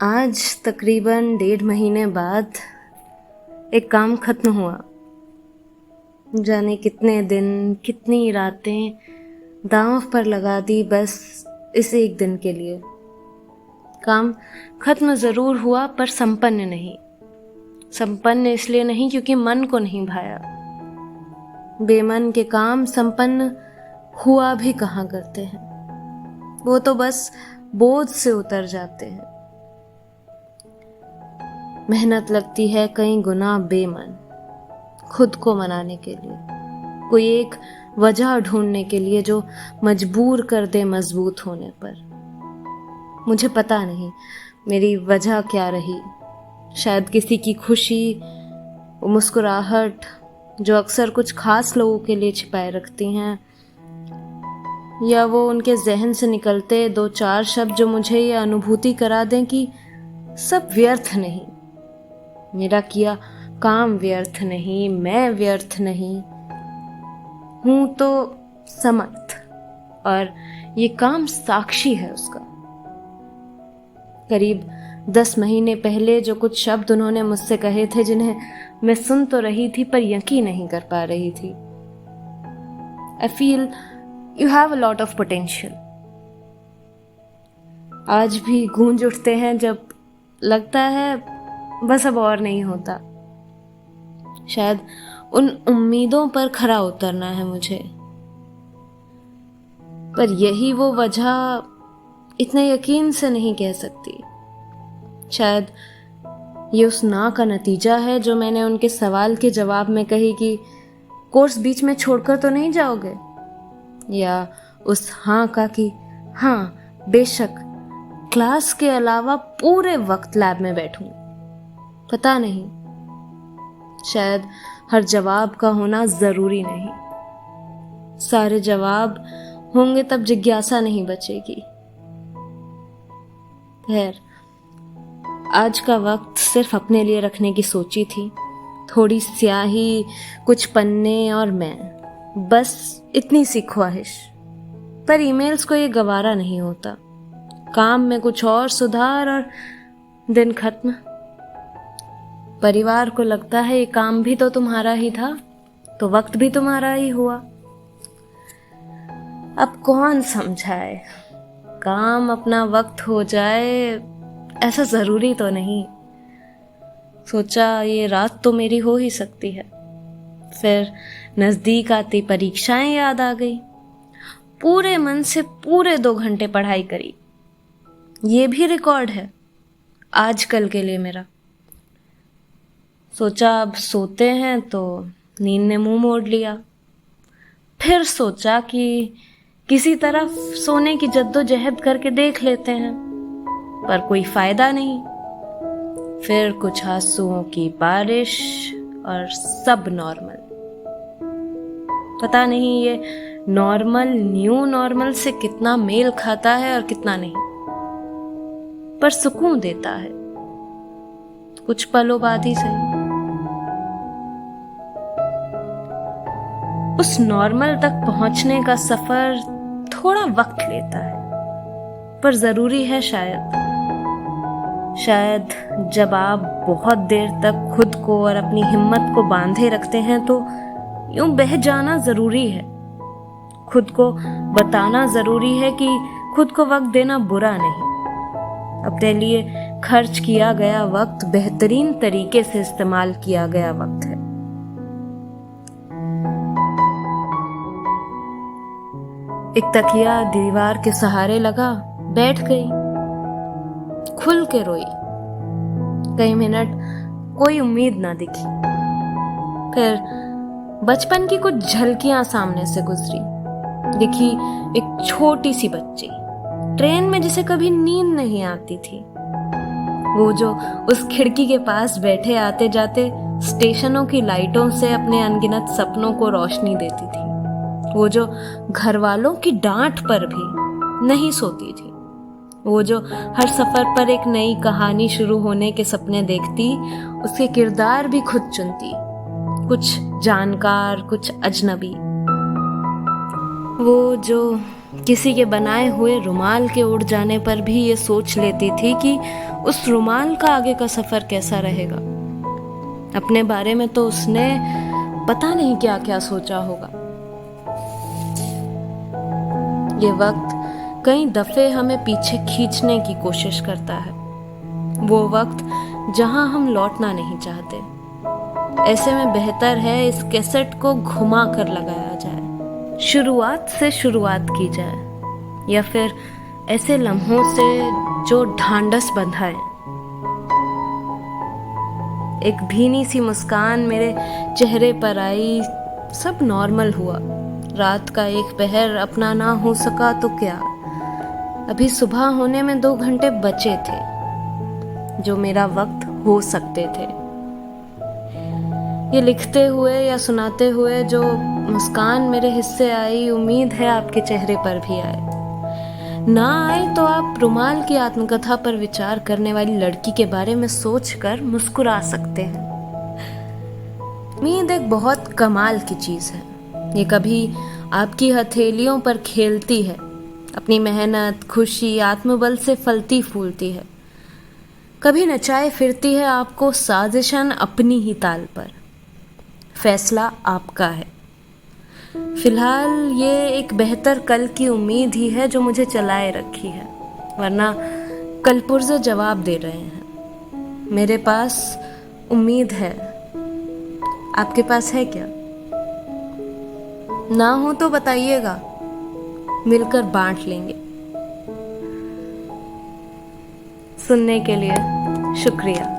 आज तकरीबन 1.5 महीने बाद एक काम खत्म हुआ। जाने कितने दिन, कितनी रातें दांव पर लगा दी बस इस एक दिन के लिए। काम खत्म ज़रूर हुआ पर संपन्न नहीं। संपन्न इसलिए नहीं क्योंकि मन को नहीं भाया। बेमन के काम संपन्न हुआ भी कहाँ करते हैं, वो तो बस बोझ से उतर जाते हैं। मेहनत लगती है कई गुना बेमन, खुद को मनाने के लिए, कोई एक वजह ढूंढने के लिए जो मजबूर कर दे मजबूत होने पर। मुझे पता नहीं मेरी वजह क्या रही। शायद किसी की खुशी, वो मुस्कुराहट जो अक्सर कुछ खास लोगों के लिए छिपाए रखती हैं, या वो उनके जहन से निकलते 2-4 शब्द जो मुझे ये अनुभूति करा दें कि सब व्यर्थ नहीं। मेरा किया काम व्यर्थ नहीं, मैं व्यर्थ नहीं हूं तो समर्थ, और ये काम साक्षी है उसका। करीब 10 महीने पहले जो कुछ शब्द उन्होंने मुझसे कहे थे, जिन्हें मैं सुन तो रही थी पर यकीन नहीं कर पा रही थी। I feel you have a lot of potential। आज भी गूंज उठते हैं जब लगता है बस अब और नहीं होता। शायद उन उम्मीदों पर खरा उतरना है मुझे, पर यही वो वजह इतने यकीन से नहीं कह सकती। शायद ये उस ना का नतीजा है जो मैंने उनके सवाल के जवाब में कही कि कोर्स बीच में छोड़कर तो नहीं जाओगे, या उस हाँ का कि हाँ बेशक क्लास के अलावा पूरे वक्त लैब में बैठूं। पता नहीं, शायद हर जवाब का होना जरूरी नहीं। सारे जवाब होंगे तब जिज्ञासा नहीं बचेगी। खैर, आज का वक्त सिर्फ अपने लिए रखने की सोची थी। थोड़ी स्याही, कुछ पन्ने और मैं, बस इतनी सी ख्वाहिश। पर ईमेल्स को ये गवारा नहीं होता। काम में कुछ और सुधार और दिन खत्म। परिवार को लगता है ये काम भी तो तुम्हारा ही था, तो वक्त भी तुम्हारा ही हुआ। अब कौन समझाए, काम अपना वक्त हो जाए ऐसा जरूरी तो नहीं। सोचा ये रात तो मेरी हो ही सकती है। फिर नजदीक आती परीक्षाएं याद आ गई। पूरे मन से पूरे 2 घंटे पढ़ाई करी। ये भी रिकॉर्ड है आजकल के लिए मेरा। सोचा अब सोते हैं तो नींद ने मुंह मोड़ लिया। फिर सोचा कि किसी तरह सोने की जद्दोजहद करके देख लेते हैं, पर कोई फायदा नहीं। फिर कुछ आंसुओं की बारिश और सब नॉर्मल। पता नहीं ये नॉर्मल न्यू नॉर्मल से कितना मेल खाता है और कितना नहीं, पर सुकून देता है, कुछ पलों बाद ही सही। उस नॉर्मल तक पहुंचने का सफर थोड़ा वक्त लेता है, पर जरूरी है शायद। शायद जब आप बहुत देर तक खुद को और अपनी हिम्मत को बांधे रखते हैं तो यूं बह जाना जरूरी है। खुद को बताना जरूरी है कि खुद को वक्त देना बुरा नहीं। अपने लिए खर्च किया गया वक्त बेहतरीन तरीके से इस्तेमाल किया गया वक्त है। एक तकिया दीवार के सहारे लगा, बैठ गई, खुल के रोई। कई मिनट कोई उम्मीद ना दिखी। फिर बचपन की कुछ झलकियां सामने से गुजरी। दिखी एक छोटी सी बच्ची ट्रेन में जिसे कभी नींद नहीं आती थी। वो जो उस खिड़की के पास बैठे आते जाते स्टेशनों की लाइटों से अपने अनगिनत सपनों को रोशनी देती थी। वो जो घर वालों की डांट पर भी नहीं सोती थी। वो जो हर सफर पर एक नई कहानी शुरू होने के सपने देखती, उसके किरदार भी खुद चुनती, कुछ जानकार, कुछ अजनबी। वो जो किसी के बनाए हुए रुमाल के उड़ जाने पर भी ये सोच लेती थी कि उस रुमाल का आगे का सफर कैसा रहेगा। अपने बारे में तो उसने पता नहीं क्या क्या सोचा होगा। ये वक्त कई दफे हमें पीछे खींचने की कोशिश करता है, वो वक्त जहां हम लौटना नहीं चाहते। ऐसे में बेहतर है इस कैसेट को घुमा कर लगाया जाए, शुरुआत से शुरुआत की जाए, या फिर ऐसे लम्हों से जो ढांढस बंधाए। एक भीनी सी मुस्कान मेरे चेहरे पर आई, सब नॉर्मल हुआ। रात का एक पहर अपना ना हो सका तो क्या, अभी सुबह होने में 2 घंटे बचे थे जो मेरा वक्त हो सकते थे। ये लिखते हुए या सुनाते हुए जो मुस्कान मेरे हिस्से आई, उम्मीद है आपके चेहरे पर भी आए। ना आए तो आप रुमाल की आत्मकथा पर विचार करने वाली लड़की के बारे में सोचकर मुस्कुरा सकते हैं। उम्मीद एक बहुत कमाल की चीज है। ये कभी आपकी हथेलियों पर खेलती है, अपनी मेहनत, खुशी, आत्मबल से फलती फूलती है। कभी नचाए फिरती है आपको साजिशन अपनी ही ताल पर। फैसला आपका है। फिलहाल ये एक बेहतर कल की उम्मीद ही है जो मुझे चलाए रखी है, वरना कल पुर्जे जवाब दे रहे हैं। मेरे पास उम्मीद है, आपके पास है क्या? ना हो तो बताइएगा, मिलकर बांट लेंगे। सुनने के लिए शुक्रिया।